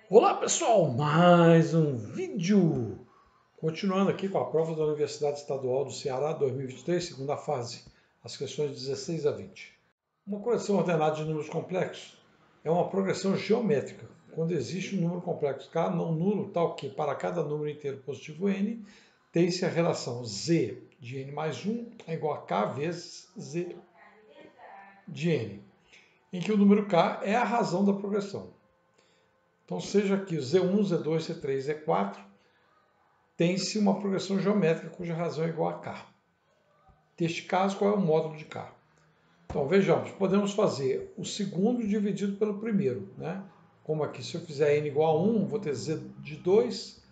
Olá pessoal, mais um vídeo! Continuando aqui com a prova da Universidade Estadual do Ceará 2023, segunda fase, as questões 16 a 20. Uma correção ordenada de números complexos é uma progressão geométrica, quando existe um número complexo K não nulo, tal que para cada número inteiro positivo n, tem-se a relação z de n mais 1 é igual a k vezes z de n, em que o número k é a razão da progressão. Então, seja aqui o Z1, Z2, Z3, Z4, tem-se uma progressão geométrica cuja razão é igual a K. Neste caso, qual é o módulo de K? Então, vejamos, podemos fazer o segundo dividido pelo primeiro, né? Como aqui, se eu fizer n igual a 1, vou ter Z de 2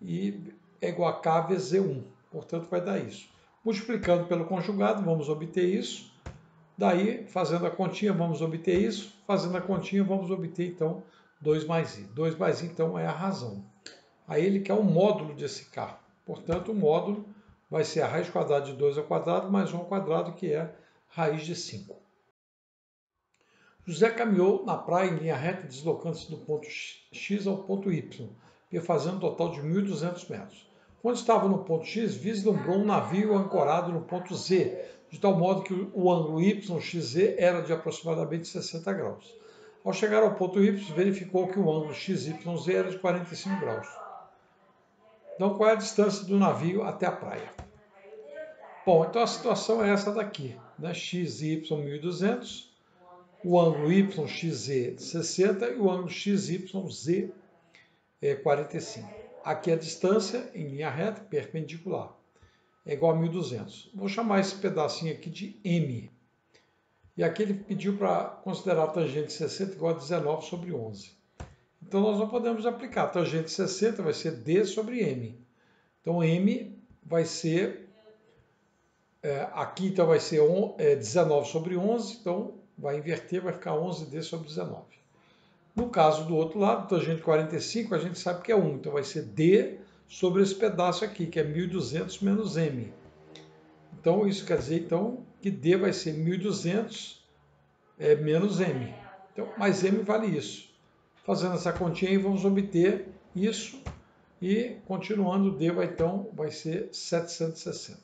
e é igual a K vezes Z1. Portanto, vai dar isso. Multiplicando pelo conjugado, vamos obter isso. Daí, fazendo a continha, vamos obter isso. Fazendo a continha, vamos obter, então, 2 mais i. 2 mais i, então, é a razão. Aí ele quer o módulo desse k. Portanto, o módulo vai ser a raiz quadrada de 2 ao quadrado mais 1 ao quadrado, que é raiz de 5. José caminhou na praia em linha reta, deslocando-se do ponto X ao ponto Y, fazendo um total de 1.200 metros. Quando estava no ponto X, vislumbrou um navio ancorado no ponto Z, de tal modo que o ângulo YXZ era de aproximadamente 60 graus. Ao chegar ao ponto Y, verificou que o ângulo XYZ era de 45 graus. Então, qual é a distância do navio até a praia? Bom, então a situação é essa daqui, né? X e Y 1.200, o ângulo YXZ 60 e o ângulo XYZ é 45. Aqui a distância em linha reta, perpendicular, é igual a 1.200. Vou chamar esse pedacinho aqui de M. E aqui ele pediu para considerar a tangente 60 igual a 19 sobre 11. Então nós não podemos aplicar. A tangente 60 vai ser D sobre M. Então M vai ser, aqui então vai ser 19 sobre 11, então vai inverter, vai ficar 11D sobre 19. No caso do outro lado, tangente 45, a gente sabe que é 1, então vai ser D sobre esse pedaço aqui, que é 1.200 menos M. Então isso quer dizer então que D vai ser 1.200 menos M. Então, mais M vale isso. Fazendo essa continha aí, vamos obter isso. E continuando, D vai ser 760.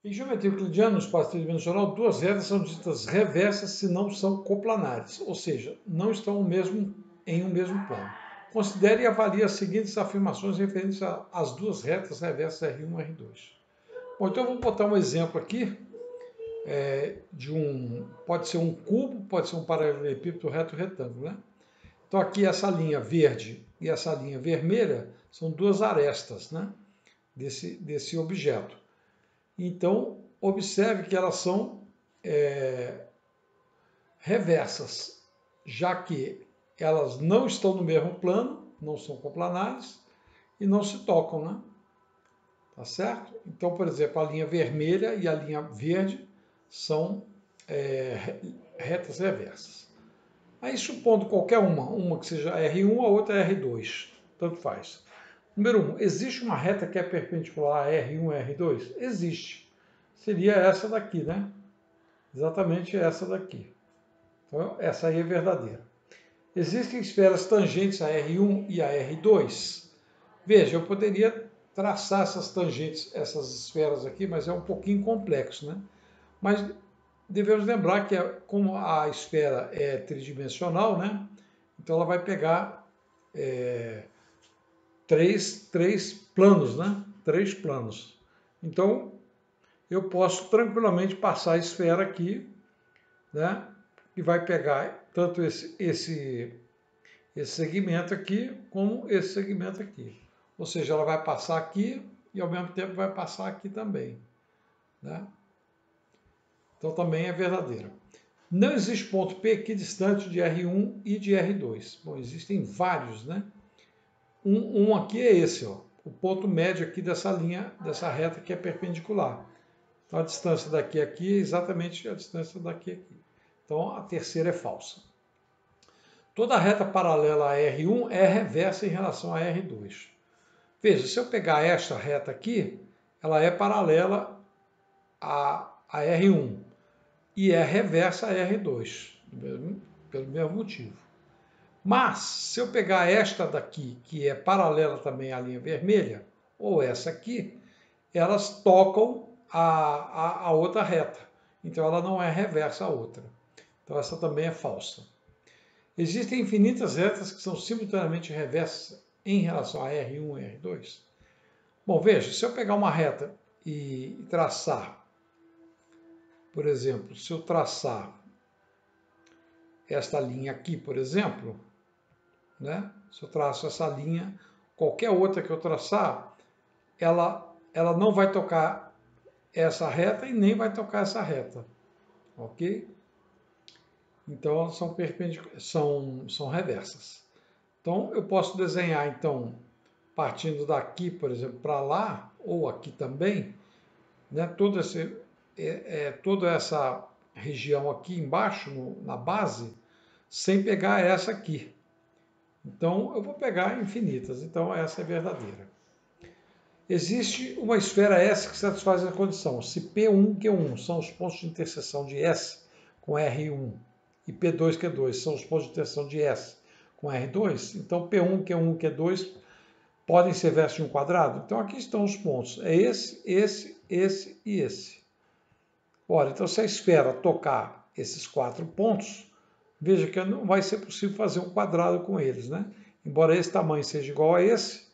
Em geometria euclidiana, no espaço tridimensional, duas retas são ditas reversas se não são coplanares, ou seja, não estão em um mesmo plano. Considere e avalie as seguintes afirmações referentes às duas retas reversas R1 e R2. Bom, então vamos botar um exemplo aqui pode ser um cubo, pode ser um paralelepípedo reto retângulo, né? Então aqui essa linha verde e essa linha vermelha são duas arestas, né, desse objeto. Então observe que elas são reversas, já que elas não estão no mesmo plano, não são coplanares e não se tocam, né? Tá certo? Então, por exemplo, a linha vermelha e a linha verde são retas reversas. Aí, supondo qualquer uma que seja R1, a outra é R2, tanto faz. Número 1, existe uma reta que é perpendicular a R1 e R2? Existe. Seria essa daqui, né? Exatamente essa daqui. Então, essa aí é verdadeira. Existem esferas tangentes a R1 e a R2? Veja, eu poderia traçar essas tangentes, essas esferas aqui, mas é um pouquinho complexo, né? Mas devemos lembrar que como a esfera é tridimensional, né? Então ela vai pegar três planos, né? Três planos. Então eu posso tranquilamente passar a esfera aqui, né? E vai pegar tanto esse segmento aqui como esse segmento aqui. Ou seja, ela vai passar aqui e ao mesmo tempo vai passar aqui também, né? Então também é verdadeira. Não existe ponto P equidistante de R1 e de R2. Bom, existem vários, né? Um aqui é esse, ó, o ponto médio aqui dessa linha, dessa reta que é perpendicular. Então a distância daqui a aqui é exatamente a distância daqui a aqui. Então a terceira é falsa. Toda reta paralela a R1 é reversa em relação a R2. Veja, se eu pegar esta reta aqui, ela é paralela a R1 e é reversa a R2, pelo mesmo motivo. Mas, se eu pegar esta daqui, que é paralela também à linha vermelha, ou essa aqui, elas tocam a outra reta. Então, ela não é reversa à outra. Então, essa também é falsa. Existem infinitas retas que são simultaneamente reversas em relação a R1 e R2. Bom, veja, se eu pegar uma reta e traçar, por exemplo, se eu traçar esta linha aqui, por exemplo, né? Se eu traço essa linha, qualquer outra que eu traçar, ela não vai tocar essa reta e nem vai tocar essa reta, ok? Então, elas são reversas. Então, eu posso desenhar, então, partindo daqui, por exemplo, para lá, ou aqui também, né, toda essa região aqui embaixo, na base, sem pegar essa aqui. Então, eu vou pegar infinitas. Então, essa é verdadeira. Existe uma esfera S que satisfaz a condição. Se P1, Q1 são os pontos de interseção de S com R1 e P2, Q2 são os pontos de interseção de S com R2, então P1, Q1, Q2 podem ser versos de um quadrado? Então, aqui estão os pontos. É esse, esse e esse. Ora, então, se a esfera tocar esses 4 pontos, veja que não vai ser possível fazer um quadrado com eles, né? Embora esse tamanho seja igual a esse,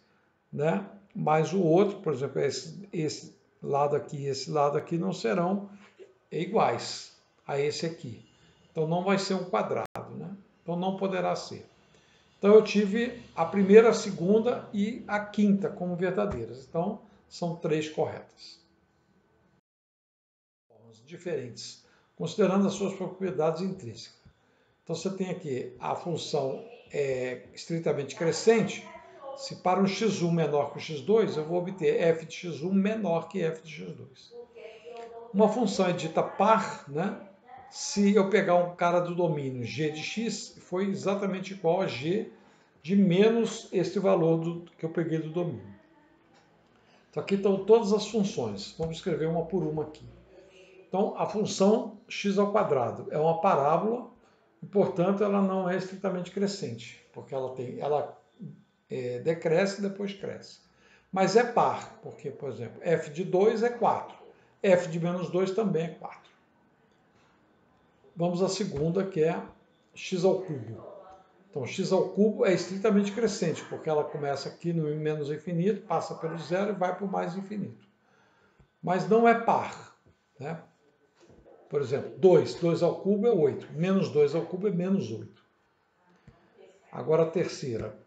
né? Mas o outro, por exemplo, esse lado aqui e esse lado aqui não serão iguais a esse aqui. Então não vai ser um quadrado, né? Então não poderá ser. Então eu tive a primeira, a segunda e a quinta como verdadeiras. Então são 3 corretas. Diferentes, considerando as suas propriedades intrínsecas. Então você tem aqui a função estritamente crescente. Se para um x1 menor que o x2, eu vou obter f de x1 menor que f de x2. Uma função é dita par, né? Se eu pegar um cara do domínio g de x, foi exatamente igual a g de menos este valor que eu peguei do domínio. Então aqui estão todas as funções. Vamos escrever uma por uma aqui. Então a função x ao quadrado é uma parábola e, portanto, ela não é estritamente crescente, porque ela decresce e depois cresce. Mas é par, porque, por exemplo, f de 2 é 4, f de menos 2 também é 4. Vamos à segunda, que é x ao cubo. Então, x ao cubo é estritamente crescente, porque ela começa aqui no menos infinito, passa pelo zero e vai para o mais infinito. Mas não é par, né? Por exemplo, 2 ao cubo é 8, menos 2 ao cubo é menos 8. Agora a terceira,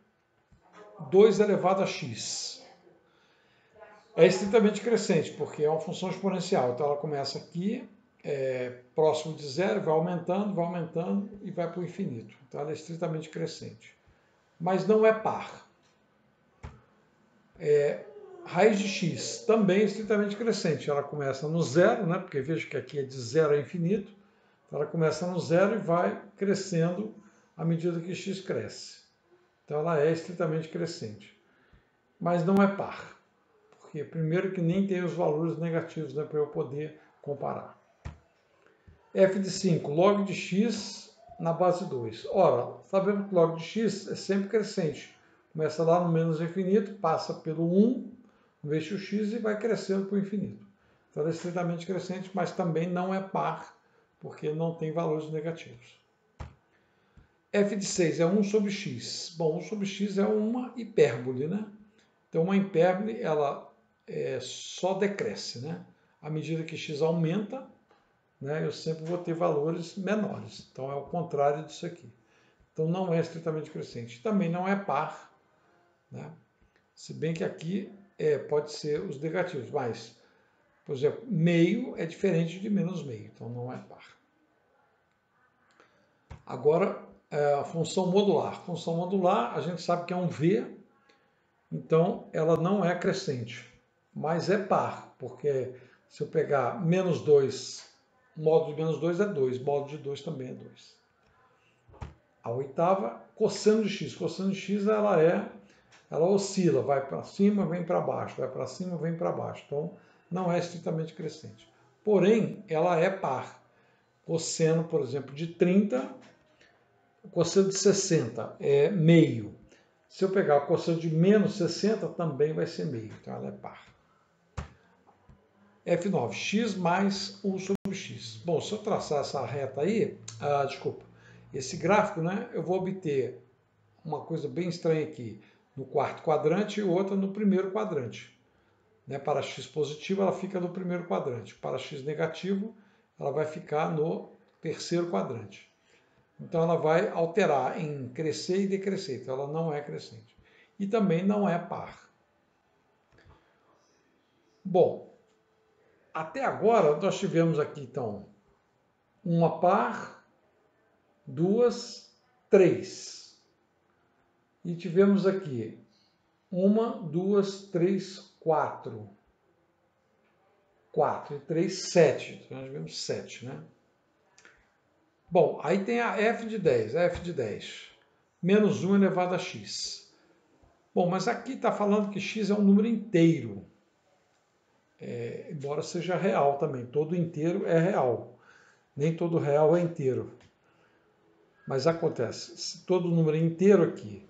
2 elevado a x. É estritamente crescente, porque é uma função exponencial. Então ela começa aqui, próximo de zero, vai aumentando e vai para o infinito. Então ela é estritamente crescente. Mas não é par. Raiz de x também é estritamente crescente. Ela começa no zero, né? Porque veja que aqui é de zero a infinito. Então ela começa no zero e vai crescendo à medida que x cresce. Então ela é estritamente crescente. Mas não é par. Porque primeiro que nem tem os valores negativos, né, para eu poder comparar. f de 5, log de x na base 2. Ora, sabemos que log de x é sempre crescente. Começa lá no menos infinito, passa pelo 1, vezes o x e vai crescendo para o infinito. Então ela é estritamente crescente, mas também não é par, porque não tem valores negativos. f de 6 é 1 sobre x. Bom, 1 sobre x é uma hipérbole, né? Então uma hipérbole, ela só decresce, né? À medida que x aumenta, né, eu sempre vou ter valores menores. Então é o contrário disso aqui. Então não é estritamente crescente. Também não é par, né? Se bem que aqui pode ser os negativos, mas, por exemplo, meio é diferente de menos meio, então não é par. Agora, a função modular. Função modular, a gente sabe que é um V, então ela não é crescente, mas é par, porque se eu pegar menos 2, módulo de menos 2 é 2, módulo de 2 também é 2. A oitava, cosseno de x. Cosseno de x, ela oscila, vai para cima, vem para baixo, vai para cima, vem para baixo. Então, não é estritamente crescente. Porém, ela é par. Cosseno, por exemplo, de 30 o cosseno de 60 é meio. Se eu pegar o cosseno de menos 60, também vai ser meio. Então ela é par. F9, x mais 1 sobre x. Bom, se eu traçar essa reta aí, desculpa, esse gráfico, né, eu vou obter uma coisa bem estranha aqui, no quarto quadrante e outra no primeiro quadrante. Né, para x positivo, ela fica no primeiro quadrante. Para x negativo, ela vai ficar no terceiro quadrante. Então, ela vai alterar em crescer e decrescer. Então, ela não é crescente. E também não é par. Bom, até agora, nós tivemos aqui, então, uma par, duas, três. E tivemos aqui uma, duas, três, quatro. 4 e 3, 7. Então, nós tivemos 7, né? Bom, aí tem a f de 10. A f de 10. Menos 1 elevado a x. Bom, mas aqui está falando que x é um número inteiro. Embora seja real também. Todo inteiro é real. Nem todo real é inteiro. Mas acontece, se todo número é inteiro aqui,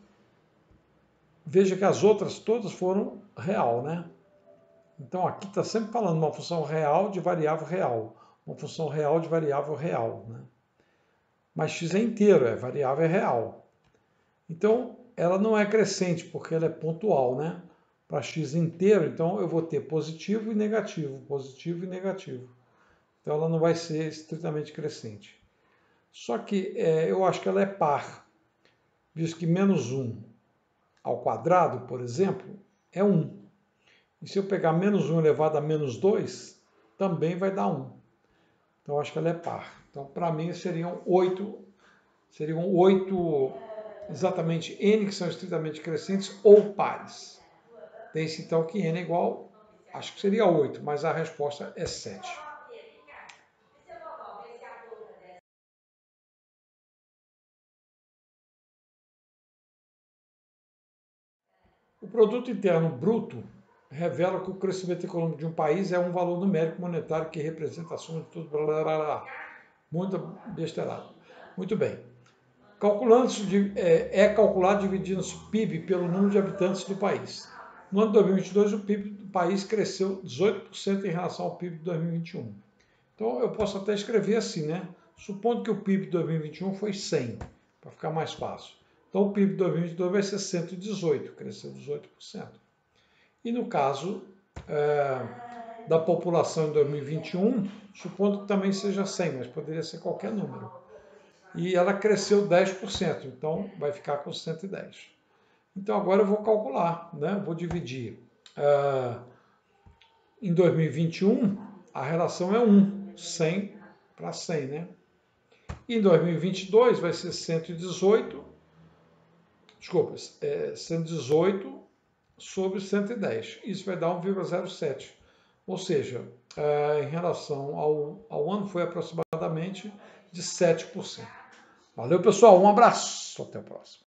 veja que as outras todas foram real, né? Então aqui está sempre falando uma função real de variável real. Uma função real de variável real, né? Mas x é inteiro, variável é real. Então, ela não é crescente, porque ela é pontual, né? Para x inteiro, então eu vou ter positivo e negativo, positivo e negativo. Então, ela não vai ser estritamente crescente. Só que eu acho que ela é par, visto que menos 1 ao quadrado, por exemplo, é 1. E se eu pegar menos 1 elevado a menos 2, também vai dar 1. Então, eu acho que ela é par. Então, para mim, seriam 8 exatamente n que são estritamente crescentes ou pares. Tem-se então que n é igual, acho que seria 8, mas a resposta é 7. O produto interno bruto revela que o crescimento econômico de um país é um valor numérico monetário que representa a soma de tudo. Blá, blá, blá, blá. Muita besteirada. Muito bem. É calculado dividindo o PIB pelo número de habitantes do país. No ano de 2022, o PIB do país cresceu 18% em relação ao PIB de 2021. Então, eu posso até escrever assim, né? Supondo que o PIB de 2021 foi 100, para ficar mais fácil. Então, o PIB de 2022 vai ser 118, cresceu 18%. E no caso da população em 2021, supondo que também seja 100, mas poderia ser qualquer número. E ela cresceu 10%, então vai ficar com 110. Então agora eu vou calcular, né? Vou dividir. Em 2021, a relação é 1, 100 para 100, né? E em 2022 vai ser 118, desculpa, 118 sobre 110. Isso vai dar 1,07. Ou seja, em relação ao ano foi aproximadamente de 7%. Valeu, pessoal. Um abraço. Até o próximo.